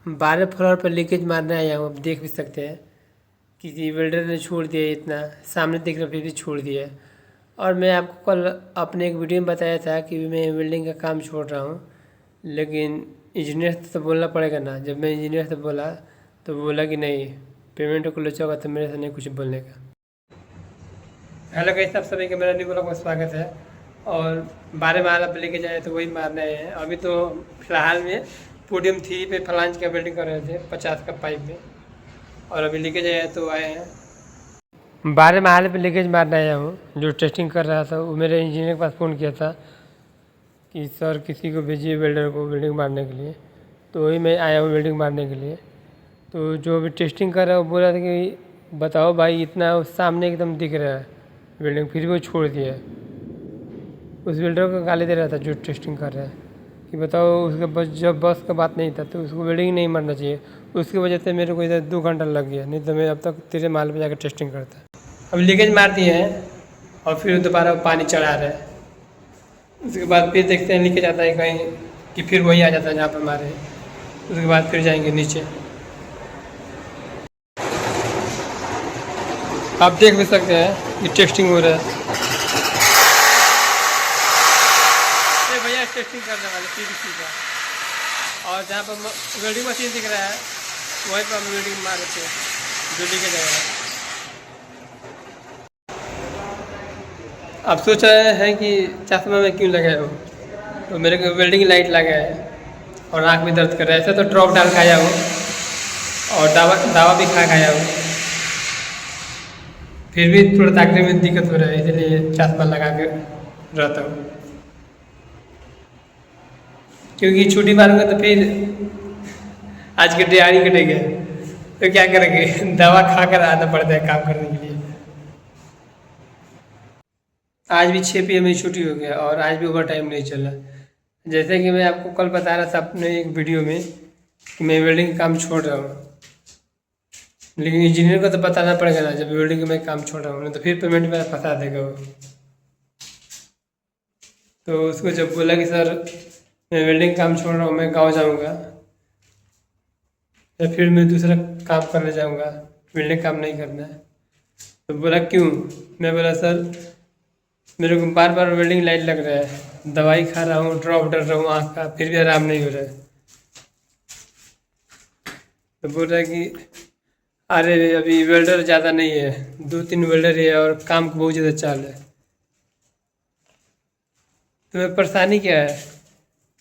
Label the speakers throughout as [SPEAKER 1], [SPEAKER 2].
[SPEAKER 1] 12 floor पर leakage मारने आया हूँ। आप देख भी सकते हैं किसी वेल्डर ने छोड़ दिया, इतना सामने देख रहा फिर भी छोड़ दिया। और मैं आपको कल अपने एक वीडियो में बताया था कि मैं वेल्डिंग का काम छोड़ रहा हूँ, लेकिन इंजीनियर से तो बोलना पड़ेगा ना। जब मैं इंजीनियर से बोला तो बोला कि नहीं, पेमेंट को लोचा होगा, तो मेरे से नहीं कुछ बोलने का। हेलो गाइस, आप सभी का मेरा न्यू ब्लॉग में स्वागत है। और 12 माला पे लेके जाए तो वही मारने आए हैं। अभी तो फिलहाल में पोडियम 3 पे फलांज का वेल्डिंग कर रहे थे 50 का पाइप में, और अभी लेके जाए तो आए हैं 12 महल पे लीकेज मारने आया हूँ। जो टेस्टिंग कर रहा था वो मेरे इंजीनियर के पास फ़ोन किया था कि सर किसी को भेजिए वेल्डर को वेल्डिंग मारने के लिए, तो वही मैं आया हूँ वेल्डिंग मारने के लिए। तो जो अभी टेस्टिंग कर रहा है वो बोल रहा था कि बताओ भाई, इतना सामने एकदम दिख रहा है वेल्डिंग, फिर भी वो छोड़ दिया है। उस वेल्डर को गाली दे रहा था जो टेस्टिंग कर रहा है कि बताओ, उसके बस जब बस का बात नहीं था तो उसको वेल्डिंग नहीं मारना चाहिए। उसकी वजह से मेरे को इधर 2 घंटा लग गया, नहीं तो मैं अब तक 3 माल पे जाकर टेस्टिंग करता। अब लीकेज मार दिए हैं और फिर दोबारा पानी चढ़ा रहे हैं। उसके बाद फिर देखते हैं लीकेज आता है कहीं कि फिर वही आ जाता है जहाँ पर मारे। उसके बाद फिर जाएंगे नीचे। आप देख भी सकते हैं कि टेस्टिंग हो रहा है। ये भैया टेस्टिंग करने वाले पीवीसी का, और जहाँ पर वेल्डिंग मशीन दिख रहा है वहीं पर हम वेल्डिंग मार रहे थे जो लीकेज आएगा। आप सोच रहे हैं कि चश्मा में क्यों लगाया हो, तो मेरे को वेल्डिंग लाइट लगा है और आँख में दर्द कर रहा है। ऐसे तो ड्रॉप डाल खाया हूँ और दवा भी खाया हूँ, फिर भी थोड़ा ताकने में दिक्कत हो रहा है, इसलिए चश्मा लगा के रहता हूँ। क्योंकि छुट्टी मारूंगा तो फिर आज के दिहाड़ी कटेगा, तो क्या करेंगे दवा खा कर आना पड़ता है काम करने के लिए। आज भी 6 PM में छुट्टी हो गया और आज भी ओवर टाइम नहीं चला। जैसे कि मैं आपको कल बता रहा था अपने एक वीडियो में कि मैं वेल्डिंग का काम छोड़ रहा हूँ, लेकिन इंजीनियर को तो बताना पड़ेगा ना जब वेल्डिंग का मैं काम छोड़ रहा हूँ, नहीं तो फिर पेमेंट मेरा फंसा देगा वो। तो उसको जब बोला कि सर मैं वेल्डिंग काम छोड़ रहा हूँ, मैं गाँव जाऊँगा या फिर मैं दूसरा काम करने जाऊँगा, वेल्डिंग काम नहीं करना है। तो बोला क्यों? मैं बोला सर मेरे को बार बार वेल्डिंग लाइट लग रहा है, दवाई खा रहा हूँ, ड्रॉप डल रहा हूँ आँख का, फिर भी आराम नहीं हो रहा है। तो बोल रहा है कि अरे अभी वेल्डर ज़्यादा नहीं है, 2-3 वेल्डर है और काम को बहुत ज़्यादा चाल है। तुम्हें परेशानी क्या है?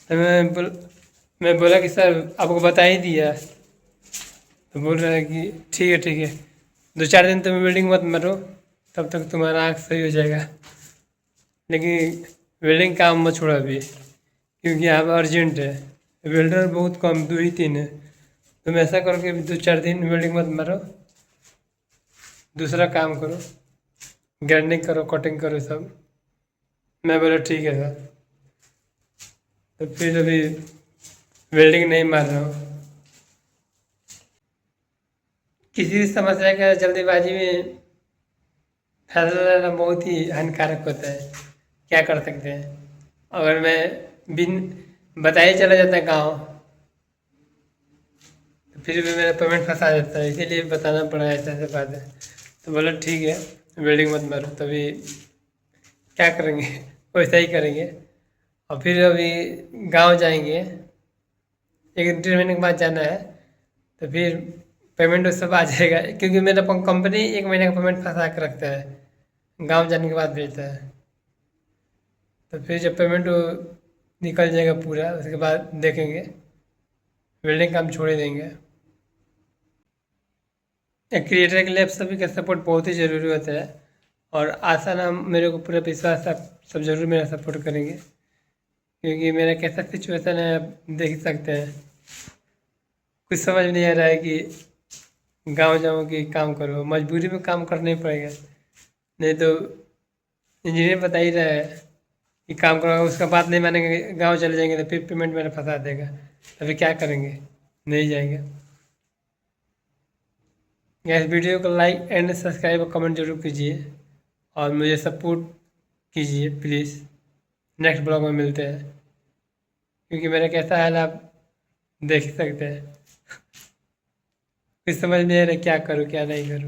[SPEAKER 1] तो मैं बोला कि सर आपको बता ही दिया। तो बोल रहा है कि ठीक है 2-4 दिन तुम वेल्डिंग मत मारो, तब तक तुम्हारा आँख सही हो जाएगा, लेकिन वेल्डिंग काम मत छोड़ा अभी, क्योंकि यहाँ पर अर्जेंट है। वेल्डर बहुत कम, 2 ही 3 है। तुम ऐसा करो कि 2-4 दिन वेल्डिंग मत मारो, दूसरा काम करो, ग्राइंडिंग करो, कटिंग करो सब। मैं बोला ठीक है सर। तो फिर अभी वेल्डिंग नहीं मार रहा हूँ। किसी भी समस्या का जल्दीबाजी में फैसला लेना बहुत ही हानिकारक होता है। क्या कर सकते हैं? अगर मैं बिन बताए चला जाता गाँव तो फिर भी मेरा पेमेंट फंसा जाता है, इसीलिए बताना पड़ा ऐसा ऐसा बात है। तो बोला ठीक है वेल्डिंग मत मारो। तभी क्या करेंगे वैसा ही करेंगे। और फिर अभी गांव जाएंगे, 1-1.5 महीने के बाद जाना है, तो फिर पेमेंट सब आ जाएगा, क्योंकि मेरा कंपनी 1 महीने का पेमेंट फंसा के रखता है, गांव जाने के बाद भेजता है। तो फिर जब पेमेंट निकल जाएगा पूरा, उसके बाद देखेंगे, वेल्डिंग काम छोड़ ही देंगे। एक क्रिएटर के लिए आप सभी का सपोर्ट बहुत ही ज़रूरी होता है, और आशा ना मेरे को पूरा विश्वास आप सब ज़रूर मेरा सपोर्ट करेंगे, क्योंकि मेरा कैसा सिचुएशन है आप देख ही सकते हैं। कुछ समझ नहीं आ रहा है कि गांव जाऊँ कि काम करूँ, मजबूरी में काम करना ही पड़ेगा, नहीं तो इंजीनियर बता ही रहा है कि काम करो, उसका बात नहीं मानेंगे, गांव चले जाएंगे तो फिर पेमेंट मेरा फंसा देगा। अभी क्या करेंगे? नहीं जाएंगे। इस वीडियो को लाइक एंड सब्सक्राइब और कमेंट जरूर कीजिए, और मुझे सपोर्ट कीजिए प्लीज़। नेक्स्ट ब्लॉग में मिलते हैं, क्योंकि मेरा कैसा हाल आप देख सकते हैं। कुछ समझ नहीं आ रहा क्या करूँ क्या नहीं करूँ।